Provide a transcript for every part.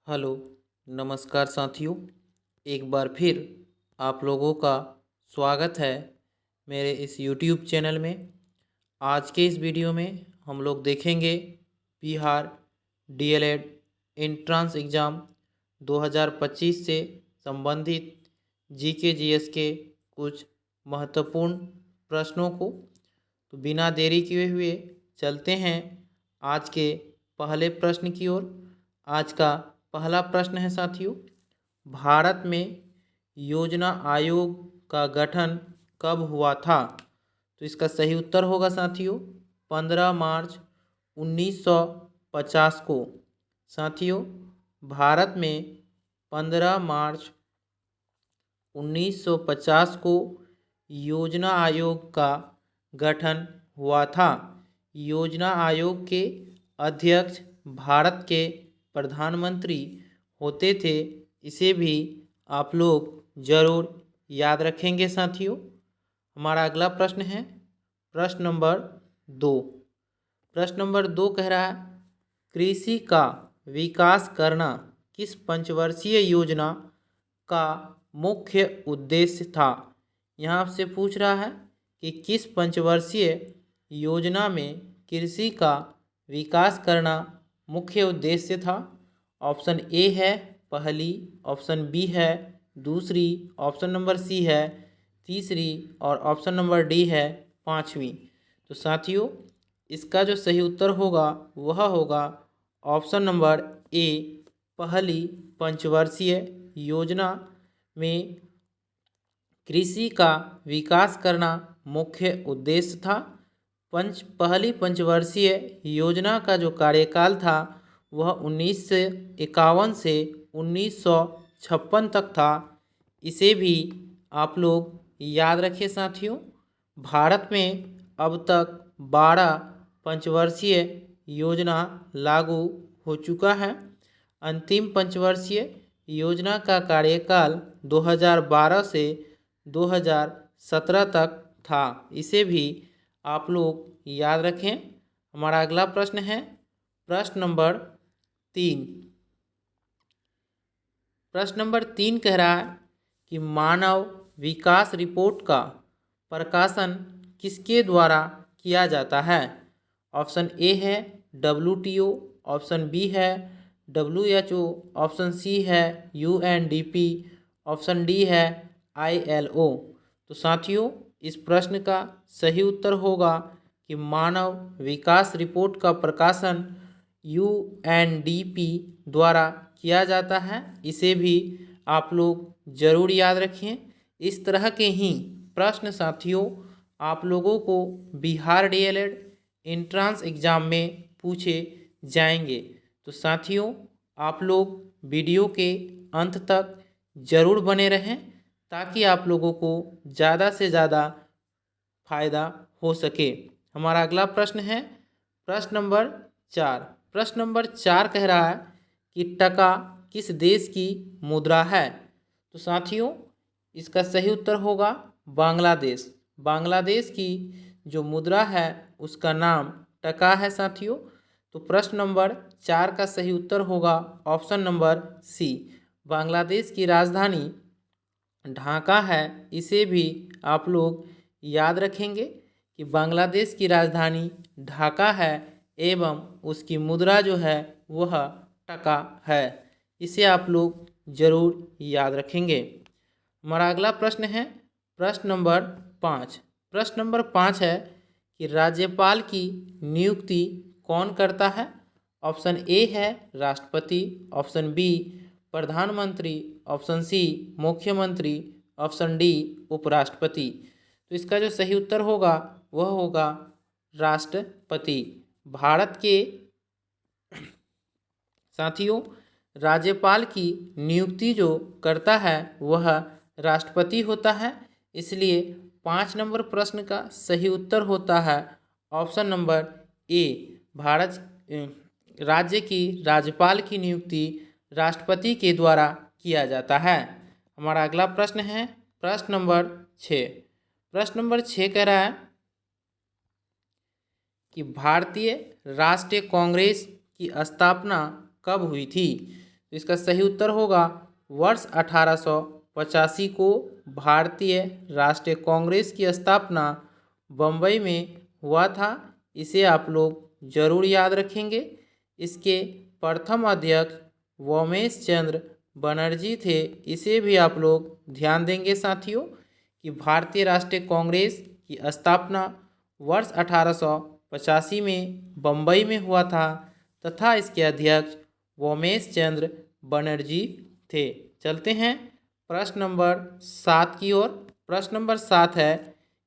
Hello, नमस्कार साथियों। एक बार फिर आप लोगों का स्वागत है मेरे इस यूट्यूब चैनल में। आज के इस वीडियो में हम लोग देखेंगे बिहार डीएलएड एंट्रेंस एग्ज़ाम 2025 से संबंधित जीके जीएस के कुछ महत्वपूर्ण प्रश्नों को। तो बिना देरी किए हुए चलते हैं आज के पहले प्रश्न की ओर। आज का पहला प्रश्न है साथियों, भारत में योजना आयोग का गठन कब हुआ था? तो इसका सही उत्तर होगा साथियों 15 मार्च 1950 को। साथियों, भारत में 15 मार्च 1950 को योजना आयोग का गठन हुआ था। योजना आयोग के अध्यक्ष भारत के प्रधानमंत्री होते थे। इसे भी आप लोग ज़रूर याद रखेंगे साथियों। हमारा अगला प्रश्न है प्रश्न नंबर 2। प्रश्न नंबर 2 कह रहा है, कृषि का विकास करना किस पंचवर्षीय योजना का मुख्य उद्देश्य था? यहाँ आपसे पूछ रहा है कि किस पंचवर्षीय योजना में कृषि का विकास करना मुख्य उद्देश्य था। ऑप्शन ए है पहली, ऑप्शन बी है दूसरी, ऑप्शन नंबर सी है तीसरी और ऑप्शन नंबर डी है पांचवी। तो साथियों, इसका जो सही उत्तर होगा वह होगा ऑप्शन नंबर ए, पहली पंचवर्षीय योजना में कृषि का विकास करना मुख्य उद्देश्य था। पहली पंचवर्षीय योजना का जो कार्यकाल था वह 1951 से 1956 तक था। इसे भी आप लोग याद रखें साथियों। भारत में अब तक 12 पंचवर्षीय योजना लागू हो चुका है। अंतिम पंचवर्षीय योजना का कार्यकाल 2012 से 2017 तक था। इसे भी आप लोग याद रखें। हमारा अगला प्रश्न है प्रश्न नंबर 3। प्रश्न नंबर 3 कह रहा है कि मानव विकास रिपोर्ट का प्रकाशन किसके द्वारा किया जाता है? ऑप्शन ए है WTO, ऑप्शन बी है WHO, ऑप्शन सी है UNDP, ऑप्शन डी है ILO। तो साथियों, इस प्रश्न का सही उत्तर होगा कि मानव विकास रिपोर्ट का प्रकाशन UNDP द्वारा किया जाता है। इसे भी आप लोग ज़रूर याद रखें। इस तरह के ही प्रश्न साथियों आप लोगों को बिहार डीएलएड एंट्रेंस एग्ज़ाम में पूछे जाएंगे। तो साथियों, आप लोग वीडियो के अंत तक ज़रूर बने रहें ताकि आप लोगों को ज़्यादा से ज़्यादा फायदा हो सके। हमारा अगला प्रश्न है प्रश्न नंबर 4। प्रश्न नंबर 4 कह रहा है कि टका किस देश की मुद्रा है? तो साथियों, इसका सही उत्तर होगा बांग्लादेश। बांग्लादेश की जो मुद्रा है उसका नाम टका है साथियों। तो प्रश्न नंबर 4 का सही उत्तर होगा ऑप्शन नंबर सी, बांग्लादेश की राजधानी ढाका है। इसे भी आप लोग याद रखेंगे कि बांग्लादेश की राजधानी ढाका है एवं उसकी मुद्रा जो है वह टका है। इसे आप लोग ज़रूर याद रखेंगे। हमारा अगला प्रश्न है प्रश्न नंबर 5। प्रश्न नंबर 5 है कि राज्यपाल की नियुक्ति कौन करता है? ऑप्शन ए है राष्ट्रपति, ऑप्शन बी प्रधानमंत्री, ऑप्शन सी मुख्यमंत्री, ऑप्शन डी उपराष्ट्रपति। तो इसका जो सही उत्तर होगा वह होगा राष्ट्रपति। भारत के साथियों, राज्यपाल की नियुक्ति जो करता है वह राष्ट्रपति होता है। इसलिए 5 नंबर प्रश्न का सही उत्तर होता है ऑप्शन नंबर ए, भारत राज्य की राज्यपाल की नियुक्ति राष्ट्रपति के द्वारा किया जाता है। हमारा अगला प्रश्न है प्रश्न नंबर 6। प्रश्न नंबर 6 कह रहा है कि भारतीय राष्ट्रीय कांग्रेस की स्थापना कब हुई थी? तो इसका सही उत्तर होगा वर्ष 1885 को भारतीय राष्ट्रीय कांग्रेस की स्थापना बम्बई में हुआ था। इसे आप लोग जरूर याद रखेंगे। इसके प्रथम अध्यक्ष वोमेश चंद्र बनर्जी थे। इसे भी आप लोग ध्यान देंगे साथियों कि भारतीय राष्ट्रीय कांग्रेस की स्थापना वर्ष 1885 में बम्बई में हुआ था तथा इसके अध्यक्ष वोमेश चंद्र बनर्जी थे। चलते हैं प्रश्न नंबर 7 की ओर। प्रश्न नंबर 7 है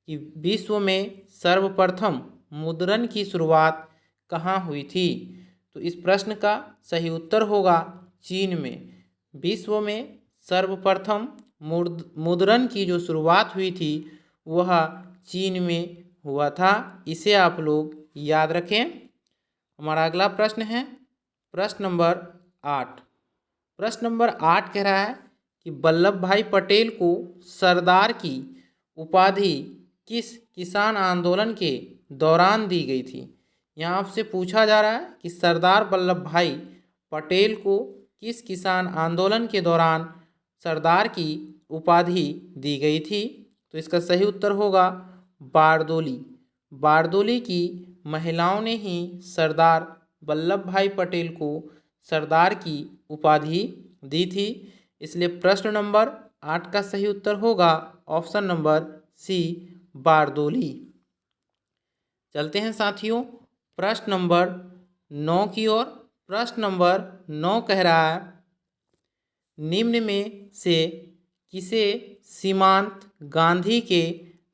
कि विश्व में सर्वप्रथम मुद्रण की शुरुआत कहाँ हुई थी? तो इस प्रश्न का सही उत्तर होगा चीन में। विश्व में सर्वप्रथम मुद्रण की जो शुरुआत हुई थी वह चीन में हुआ था। इसे आप लोग याद रखें। हमारा अगला प्रश्न है प्रश्न नंबर 8। प्रश्न नंबर 8 कह रहा है कि वल्लभ भाई पटेल को सरदार की उपाधि किस किसान आंदोलन के दौरान दी गई थी? यहाँ आपसे पूछा जा रहा है कि सरदार वल्लभ भाई पटेल को किस किसान आंदोलन के दौरान सरदार की उपाधि दी गई थी? तो इसका सही उत्तर होगा बारदोली। बारदोली की महिलाओं ने ही सरदार वल्लभ भाई पटेल को सरदार की उपाधि दी थी। इसलिए प्रश्न नंबर 8 का सही उत्तर होगा ऑप्शन नंबर सी, बारदोली। चलते हैं साथियों प्रश्न नंबर 9 की ओर। प्रश्न नंबर 9 कह रहा है निम्न में से किसे सीमांत गांधी के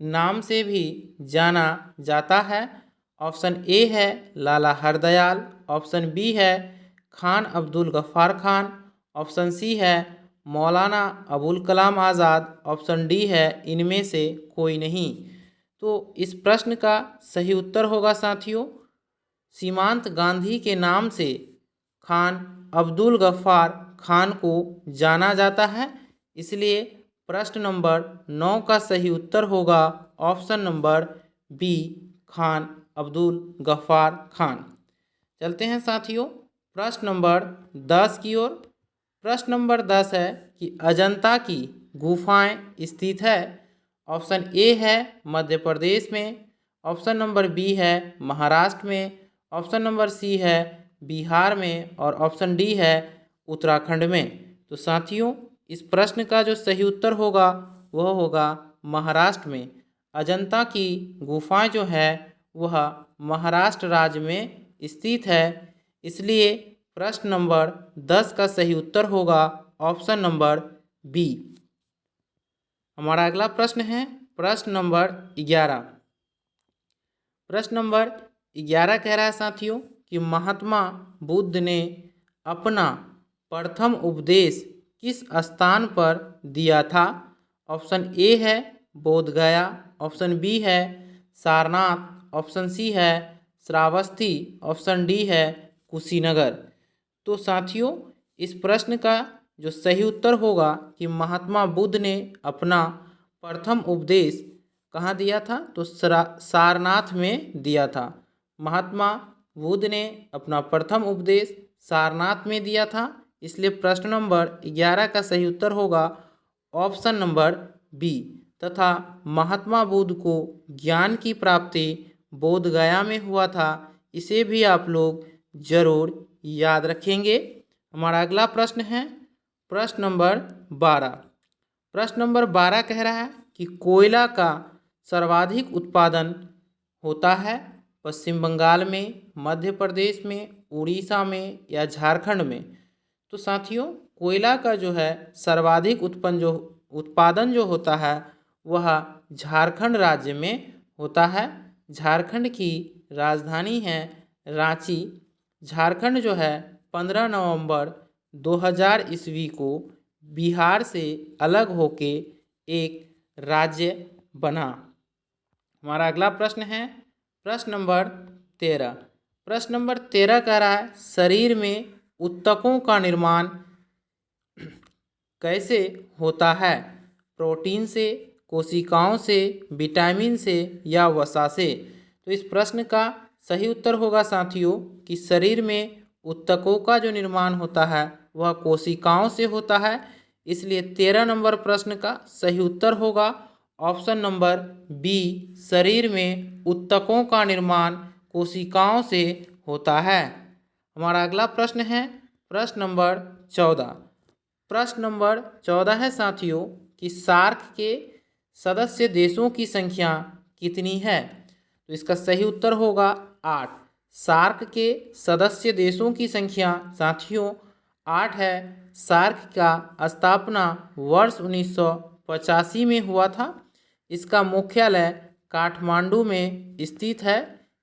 नाम से भी जाना जाता है? ऑप्शन ए है लाला हरदयाल, ऑप्शन बी है खान अब्दुल गफ्फार खान, ऑप्शन सी है मौलाना अबुल कलाम आज़ाद, ऑप्शन डी है इनमें से कोई नहीं। तो इस प्रश्न का सही उत्तर होगा साथियों सीमांत गांधी के नाम से खान अब्दुल गफ्फार खान को जाना जाता है। इसलिए प्रश्न नंबर 9 का सही उत्तर होगा option number B, Khan Abdul Ghaffar Khan. चलते हैं साथियों प्रश्न नंबर 10 की ओर। प्रश्न नंबर 10 है कि अजंता की गुफाएं स्थित है। ऑप्शन ए है मध्य प्रदेश में, ऑप्शन नंबर बी है महाराष्ट्र में, ऑप्शन नंबर सी है बिहार में और ऑप्शन डी है उत्तराखंड में। तो साथियों इस प्रश्न का जो सही उत्तर होगा वह होगा महाराष्ट्र में। अजंता की गुफाएं जो है वह महाराष्ट्र राज्य में स्थित है। इसलिए प्रश्न नंबर 10 का सही उत्तर होगा ऑप्शन नंबर बी। हमारा अगला प्रश्न है प्रश्न नंबर 11। प्रश्न नंबर 11 कह रहा है साथियों कि महात्मा बुद्ध ने अपना प्रथम उपदेश किस स्थान पर दिया था? ऑप्शन ए है बोध गया, ऑप्शन बी है सारनाथ, ऑप्शन सी है श्रावस्ती, ऑप्शन डी है कुशीनगर। तो साथियों इस प्रश्न का जो सही उत्तर होगा कि महात्मा बुद्ध ने अपना प्रथम उपदेश कहाँ दिया था? तो सारनाथ में दिया था। महात्मा बुद्ध ने अपना प्रथम उपदेश सारनाथ में दिया था। इसलिए प्रश्न नंबर 11 का सही उत्तर होगा ऑप्शन नंबर बी तथा महात्मा बुद्ध को ज्ञान की प्राप्ति बोध गया में हुआ था। इसे भी आप लोग जरूर याद रखेंगे। हमारा अगला प्रश्न है प्रश्न नंबर 12। प्रश्न नंबर 12 कह रहा है कि कोयला का सर्वाधिक उत्पादन होता है पश्चिम बंगाल में, मध्य प्रदेश में, उड़ीसा में या झारखंड में? तो साथियों कोयला का जो है सर्वाधिक उत्पादन जो होता है वह झारखंड राज्य में होता है। झारखंड की राजधानी है रांची। झारखंड जो है 15 नवंबर 2000 ईस्वी को बिहार से अलग होके एक राज्य बना। हमारा अगला प्रश्न है प्रश्न नंबर 13। प्रश्न नंबर 13 कह रहा है शरीर में ऊतकों का निर्माण कैसे होता है? प्रोटीन से, कोशिकाओं से, विटामिन से या वसा से? तो इस प्रश्न का सही उत्तर होगा साथियों कि शरीर में ऊतकों का जो निर्माण होता है वह कोशिकाओं से होता है। इसलिए 13 नंबर प्रश्न का सही उत्तर होगा ऑप्शन नंबर बी, शरीर में ऊतकों का निर्माण कोशिकाओं से होता है। हमारा अगला प्रश्न है प्रश्न नंबर 14। प्रश्न नंबर 14 है साथियों कि सार्क के सदस्य देशों की संख्या कितनी है? तो इसका सही उत्तर होगा 8। सार्क के सदस्य देशों की संख्या साथियों 8 है। सार्क का स्थापना वर्ष 1985 में हुआ था। इसका मुख्यालय काठमांडू में स्थित है।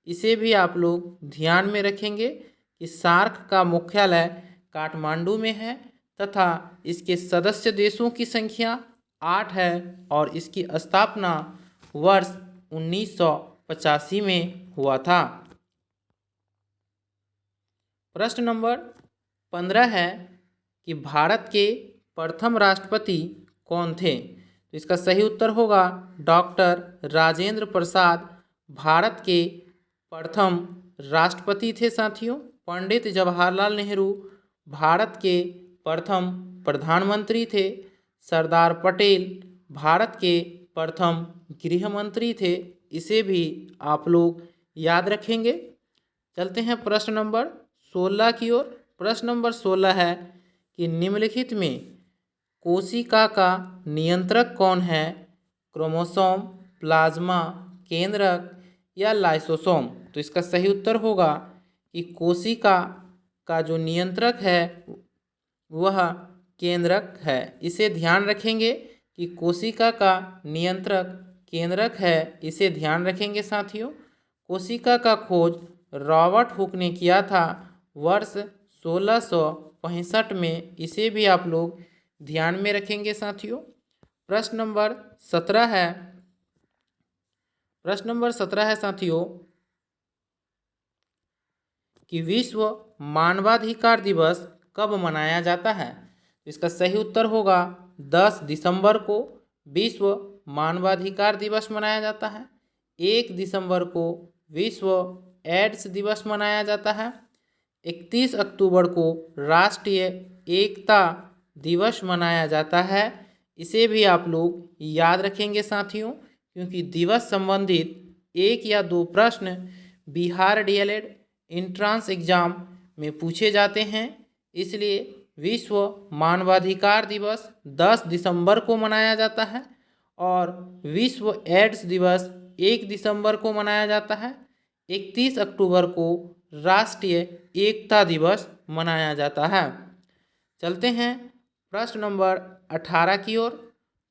इसे भी आप लोग ध्यान में रखेंगे कि सार्क का मुख्यालय काठमांडू में है तथा इसके सदस्य देशों की संख्या 8 है और इसकी स्थापना वर्ष 1985 में हुआ था। प्रश्न नंबर 15 है कि भारत के प्रथम राष्ट्रपति कौन थे? तो इसका सही उत्तर होगा डॉक्टर राजेंद्र प्रसाद भारत के प्रथम राष्ट्रपति थे साथियों। पंडित जवाहरलाल नेहरू भारत के प्रथम प्रधानमंत्री थे। सरदार पटेल भारत के प्रथम गृह मंत्री थे। इसे भी आप लोग याद रखेंगे। चलते हैं प्रश्न नंबर 16 की ओर। प्रश्न नंबर 16 है कि निम्नलिखित में कोशिका का नियंत्रक कौन है? क्रोमोसोम, प्लाज्मा, केंद्रक या लाइसोसोम? तो इसका सही उत्तर होगा कि कोशिका का जो नियंत्रक है वह केंद्रक है। इसे ध्यान रखेंगे कि कोशिका का नियंत्रक केंद्रक है। इसे ध्यान रखेंगे साथियों। कोशिका का खोज रॉबर्ट हुक ने किया था वर्ष 1665 में। इसे भी आप लोग ध्यान में रखेंगे साथियों। प्रश्न नंबर 17 है। प्रश्न नंबर 17 है साथियों कि विश्व मानवाधिकार दिवस कब मनाया जाता है? इसका सही उत्तर होगा 10 दिसंबर को विश्व मानवाधिकार दिवस मनाया जाता है। 1 दिसंबर को विश्व एड्स दिवस मनाया जाता है। 31 अक्टूबर को राष्ट्रीय एकता दिवस मनाया जाता है। इसे भी आप लोग याद रखेंगे साथियों, क्योंकि दिवस संबंधित 1 या 2 प्रश्न बिहार डीएलएड एंट्रेंस एग्जाम में पूछे जाते हैं। इसलिए विश्व मानवाधिकार दिवस 10 दिसंबर को मनाया जाता है और विश्व एड्स दिवस 1 दिसंबर को मनाया जाता है। 31 अक्टूबर को राष्ट्रीय एकता दिवस मनाया जाता है। चलते हैं प्रश्न नंबर 18 की ओर।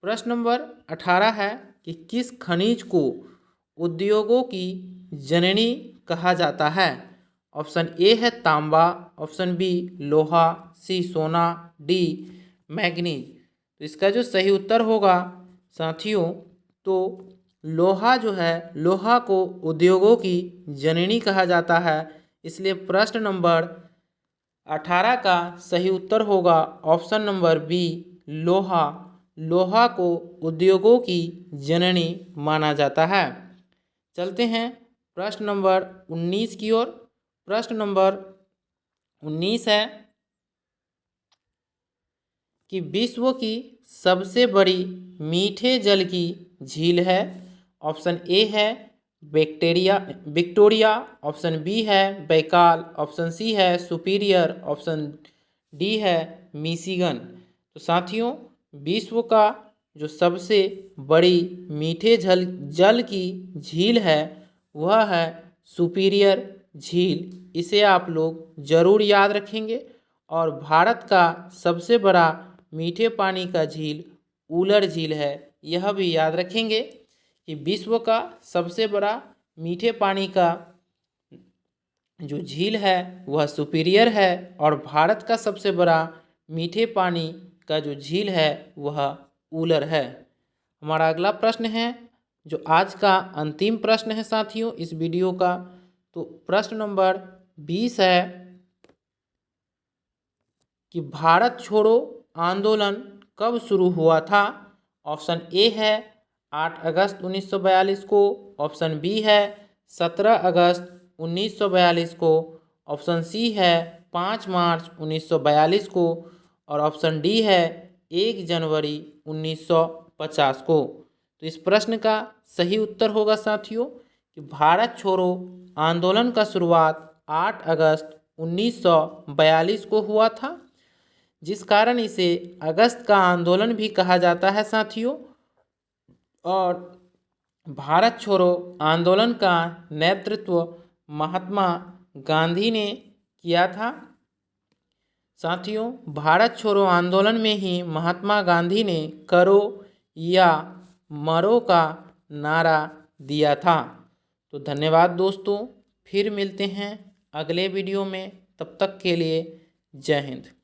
प्रश्न नंबर 18 है कि किस खनिज को उद्योगों की जननी कहा जाता है? ऑप्शन ए है तांबा, ऑप्शन बी लोहा, सी सोना, डी मैग्नीज। तो इसका जो सही उत्तर होगा साथियों तो लोहा जो है, लोहा को उद्योगों की जननी कहा जाता है। इसलिए प्रश्न नंबर 18 का सही उत्तर होगा ऑप्शन नंबर बी लोहा। लोहा को उद्योगों की जननी माना जाता है। चलते हैं प्रश्न नंबर 19 की ओर। प्रश्न नंबर 19 है कि विश्व की सबसे बड़ी मीठे जल की झील है। ऑप्शन ए है विक्टोरिया, ऑप्शन बी है बैकाल, ऑप्शन सी है सुपीरियर, ऑप्शन डी है मिशिगन। तो साथियों विश्व का जो सबसे बड़ी मीठे जल की झील है वह है सुपीरियर झील। इसे आप लोग ज़रूर याद रखेंगे। और भारत का सबसे बड़ा मीठे पानी का झील उलर झील है। यह भी याद रखेंगे कि विश्व का सबसे बड़ा मीठे पानी का जो झील है वह सुपीरियर है और भारत का सबसे बड़ा मीठे पानी का जो झील है वह उलर है। हमारा अगला प्रश्न है जो आज का अंतिम प्रश्न है साथियों इस वीडियो का। तो प्रश्न नंबर 20 है कि भारत छोड़ो आंदोलन कब शुरू हुआ था? ऑप्शन ए है 8 अगस्त 1942 को, ऑप्शन बी है 17 अगस्त 1942 को, ऑप्शन सी है 5 मार्च 1942 को और ऑप्शन डी है 1 जनवरी 1950 को। तो इस प्रश्न का सही उत्तर होगा साथियों कि भारत छोड़ो आंदोलन का शुरुआत 8 अगस्त 1942 को हुआ था, जिस कारण इसे अगस्त का आंदोलन भी कहा जाता है साथियों। और भारत छोड़ो आंदोलन का नेतृत्व महात्मा गांधी ने किया था साथियों। भारत छोड़ो आंदोलन में ही महात्मा गांधी ने करो या मरो का नारा दिया था। तो धन्यवाद दोस्तों, फिर मिलते हैं अगले वीडियो में, तब तक के लिए जय हिंद।